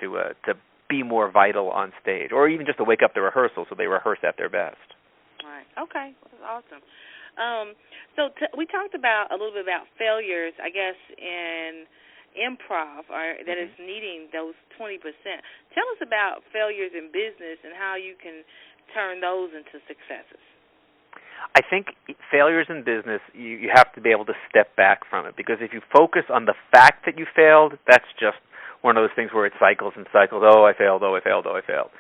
to be more vital on stage, or even just to wake up the rehearsal so they rehearse at their best. Right. Okay. That's awesome. We talked about a little bit about failures, I guess, in improv, or that is needing those 20%. Tell us about failures in business and how you can turn those into successes. I think failures in business, you have to be able to step back from it, because if you focus on the fact that you failed, that's just one of those things where it cycles and cycles. Oh, I failed, oh, I failed, oh, I failed.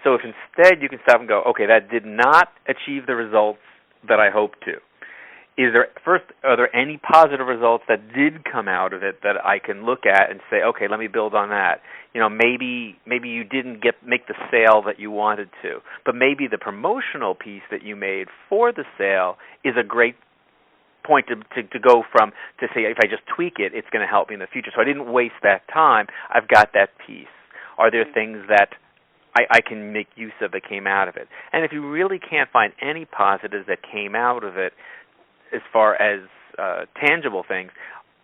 So if instead you can stop and go, okay, that did not achieve the results that I hoped to. Are there any positive results that did come out of it that I can look at and say, okay, let me build on that? You know, maybe you didn't make the sale that you wanted to, but maybe the promotional piece that you made for the sale is a great point to go from, to say, if I just tweak it, it's going to help me in the future. So I didn't waste that time. I've got that piece. Are there things that I can make use of that came out of it? And if you really can't find any positives that came out of it, as far as tangible things,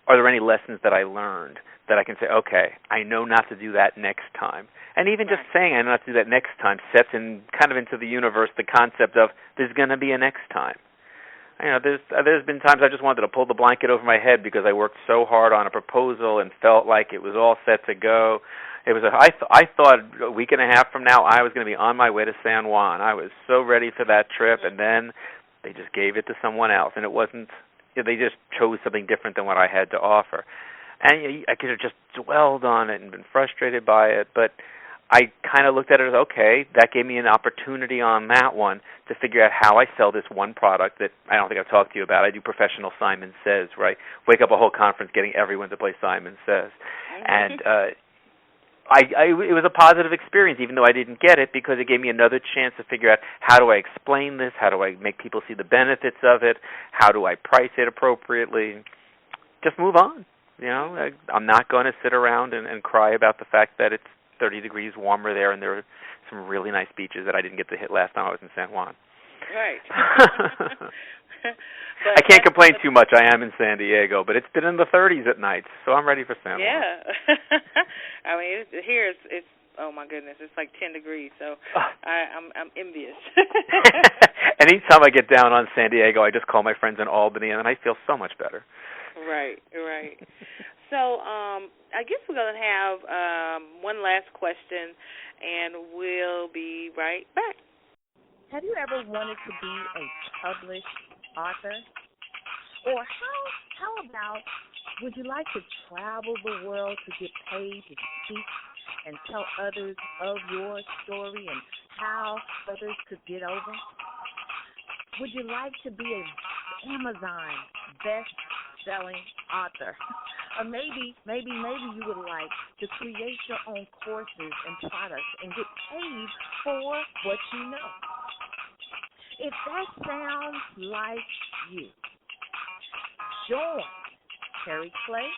are there any lessons that I learned that I can say, okay, I know not to do that next time? And even just saying I know not to do that next time sets in kind of into the universe the concept of there's going to be a next time. You know, there's been times I just wanted to pull the blanket over my head because I worked so hard on a proposal and felt like it was all set to go. I thought a week and a half from now I was going to be on my way to San Juan. I was so ready for that trip, and then they just gave it to someone else, and it wasn't. They just chose something different than what I had to offer, and I could have just dwelled on it and been frustrated by it. But I kind of looked at it as, okay, that gave me an opportunity on that one to figure out how I sell this one product that I don't think I've talked to you about. I do professional Simon Says, right? Wake up a whole conference getting everyone to play Simon Says, and it was a positive experience, even though I didn't get it, because it gave me another chance to figure out how do I explain this, how do I make people see the benefits of it, how do I price it appropriately. Just move on. You know, I'm not going to sit around and cry about the fact that it's 30 degrees warmer there and there are some really nice beaches that I didn't get to hit last time I was in San Juan. Right. I can't complain too much. I am in San Diego, but it's been in the 30s at night, so I'm ready for San Juan. Yeah. I mean, here it's oh my goodness, it's like 10 degrees, so I'm envious. Anytime I get down on San Diego, I just call my friends in Albany, and I feel so much better. Right. So I guess we're going to have one last question, and we'll be right back. Have you ever wanted to be a published author? Or how about, would you like to travel the world to get paid to speak and tell others of your story and how others could get over? Would you like to be an Amazon best-selling author? Or maybe you would like to create your own courses and products and get paid for what you know. If that sounds like you, join Terry Clay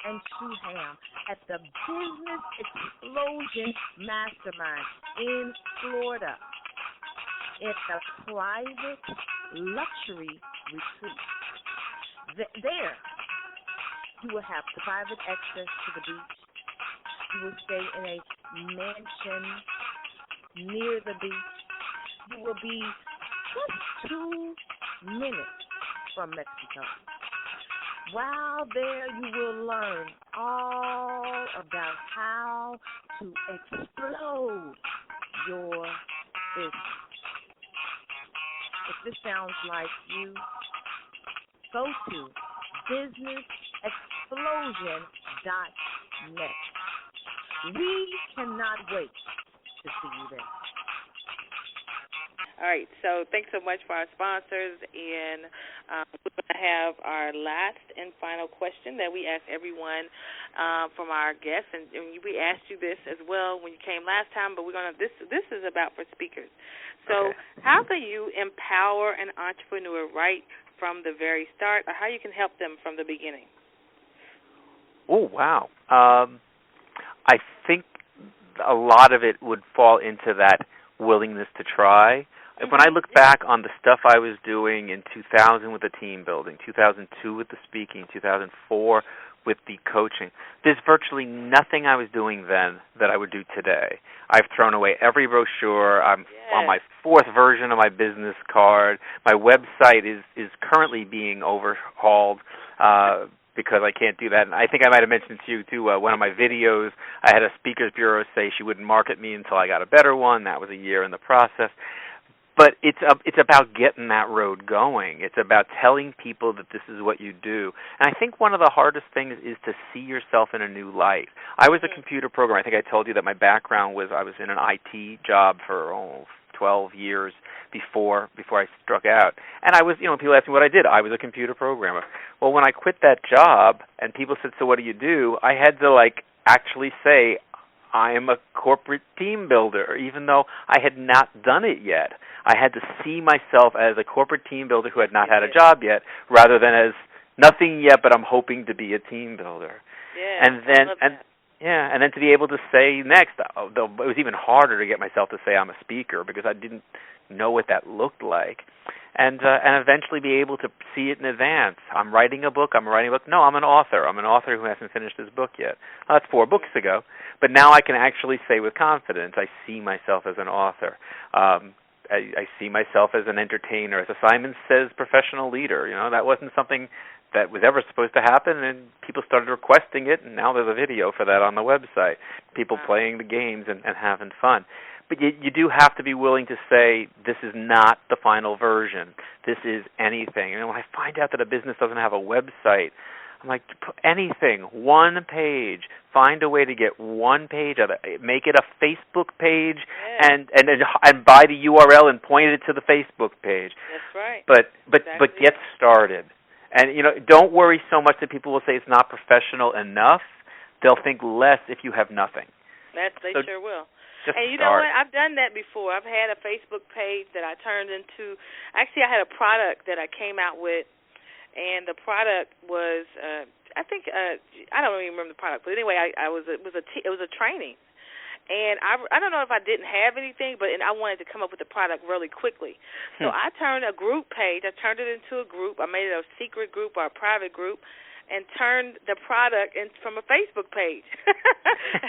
and Sue Ham at the Business Explosion Mastermind in Florida. It's a private luxury retreat. There, you will have private access to the beach. You will stay in a mansion near the beach. You will be just 2 minutes from Mexico. While there, you will learn all about how to explode your business. If this sounds like you, go to businessexplosion.net. We cannot wait to see you there. All right, so thanks so much for our sponsors, and we're going to have our last and final question that we ask everyone from our guests, and we asked you this as well when you came last time, but we're going to this is about for speakers. So How can you empower an entrepreneur right from the very start, or how you can help them from the beginning? Oh, wow. I think a lot of it would fall into that willingness to try. When I look back on the stuff I was doing in 2000 with the team building, 2002 with the speaking, 2004 with the coaching. There's virtually nothing I was doing then that I would do today. I've thrown away every brochure. I'm on my 4th version of my business card. My website is currently being overhauled because I can't do that. And I think I might have mentioned to you, too, one of my videos, I had a speakers bureau say she wouldn't market me until I got a better one. That was a year in the process. But it's about getting that road going. It's about telling people that this is what you do. And I think one of the hardest things is to see yourself in a new light. I was a computer programmer. I think I told you that my background was I was in an IT job for 12 years before I struck out. And I was, people asked me what I did. I was a computer programmer. Well, when I quit that job and people said, so what do? I had to, actually say, I am a corporate team builder, even though I had not done it yet. I had to see myself as a corporate team builder who had not had a job yet, rather than as nothing yet, but I'm hoping to be a team builder. Yeah, and then to be able to say next, though it was even harder to get myself to say I'm a speaker because I didn't know what that looked like. And eventually be able to see it in advance. I'm writing a book. No, I'm an author. I'm an author who hasn't finished his book yet. Well, that's 4 books ago. But now I can actually say with confidence, I see myself as an author. I see myself as an entertainer, as a Simon Says professional leader. That wasn't something that was ever supposed to happen, and people started requesting it, and now there's a video for that on the website. People playing the games and having fun. But you do have to be willing to say, this is not the final version. This is anything. And when I find out that a business doesn't have a website, I'm like, anything, 1 page. Find a way to get 1 page of it. Make it a Facebook page and buy the URL and point it to the Facebook page. That's right. But get started. And don't worry so much that people will say it's not professional enough. They'll think less if you have nothing. They sure will. And you know what? I've done that before. I've had a Facebook page that I turned into. Actually, I had a product that I came out with, and the product was I don't even remember the product, but anyway, it was a training, and I don't know if I didn't have anything, but I wanted to come up with the product really quickly. So I turned a group page. I turned it into a group. I made it a secret group or a private group, and turned the product from a Facebook page.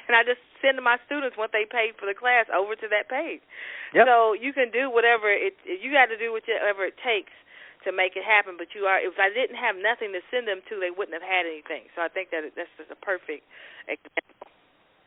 And I just send my students, what they paid for the class, over to that page. Yep. So you can do whatever you got to do whatever it takes to make it happen. But if I didn't have nothing to send them to, they wouldn't have had anything. So I think that's just a perfect example.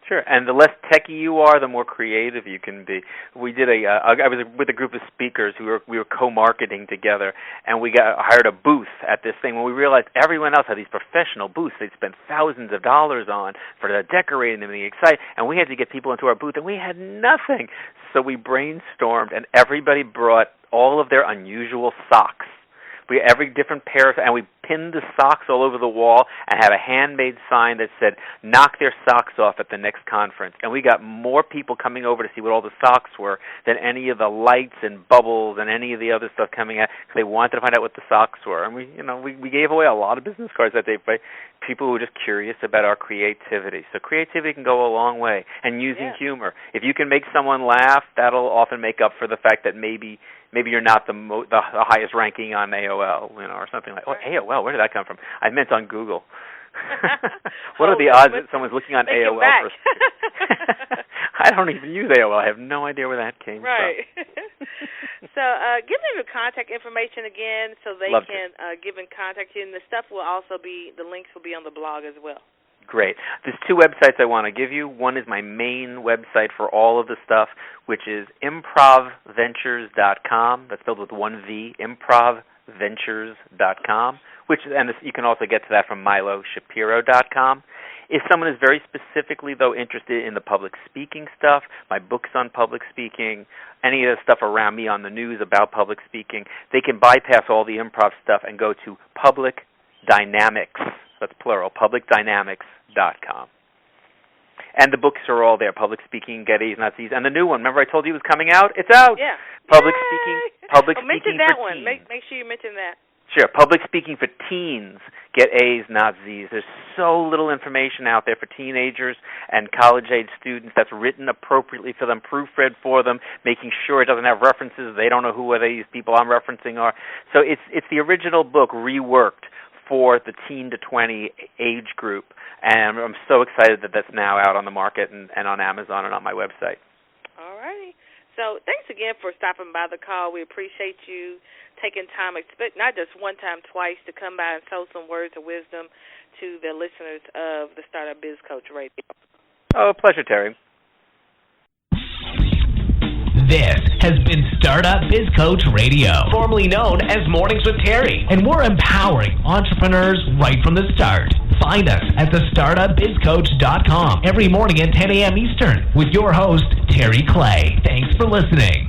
Sure, and the less techy you are, the more creative you can be. We did I was with a group of speakers who we were co-marketing together, and we hired a booth at this thing. When we realized everyone else had these professional booths they'd spent thousands of dollars on for the decorating them and the excitement, and we had to get people into our booth, and we had nothing. So we brainstormed, and everybody brought all of their unusual socks. We had every different pair, and we pinned the socks all over the wall and had a handmade sign that said, knock their socks off at the next conference. And we got more people coming over to see what all the socks were than any of the lights and bubbles and any of the other stuff coming out. They wanted to find out what the socks were. And we gave away a lot of business cards that day by people who were just curious about our creativity. So creativity can go a long way. And using humor. If you can make someone laugh, that'll often make up for the fact that maybe you're not the highest ranking on AOL, or something like. Oh, AOL, where did that come from? I meant on Google. What are the odds that someone's looking on AOL first? I don't even use AOL. I have no idea where that came from. Right. So give them your contact information again so they can give and contact you. And the links will be on the blog as well. Great. There's 2 websites I want to give you. One is my main website for all of the stuff, which is improvventures.com. That's spelled with 1 V, improvventures.com. You can also get to that from miloshapiro.com. If someone is very specifically, though, interested in the public speaking stuff, my books on public speaking, any of the stuff around me on the news about public speaking, they can bypass all the improv stuff and go to Public Dynamics. That's plural, publicdynamics.com. And the books are all there, Public Speaking, Get A's, Not C's. And the new one, remember I told you it was coming out? It's out! Yeah. Public Speaking mention that for one. Teens. Make sure you mention that. Sure. Public Speaking for Teens, Get A's, Not Z's. There's so little information out there for teenagers and college-age students that's written appropriately for them, proofread for them, making sure it doesn't have references. They don't know who these people I'm referencing are. So it's the original book reworked for the teen to 20 age group, and I'm so excited that that's now out on the market and on Amazon and on my website. All righty. So thanks again for stopping by the call. We appreciate you taking time, not just one time, twice, to come by and sow some words of wisdom to the listeners of the Startup Biz Coach Radio. Oh, pleasure, Terry. This has been Startup Biz Coach Radio, formerly known as Mornings with Terry, and we're empowering entrepreneurs right from the start. Find us at thestartupbizcoach.com every morning at 10 a.m. Eastern with your host, Terry Clay. Thanks for listening.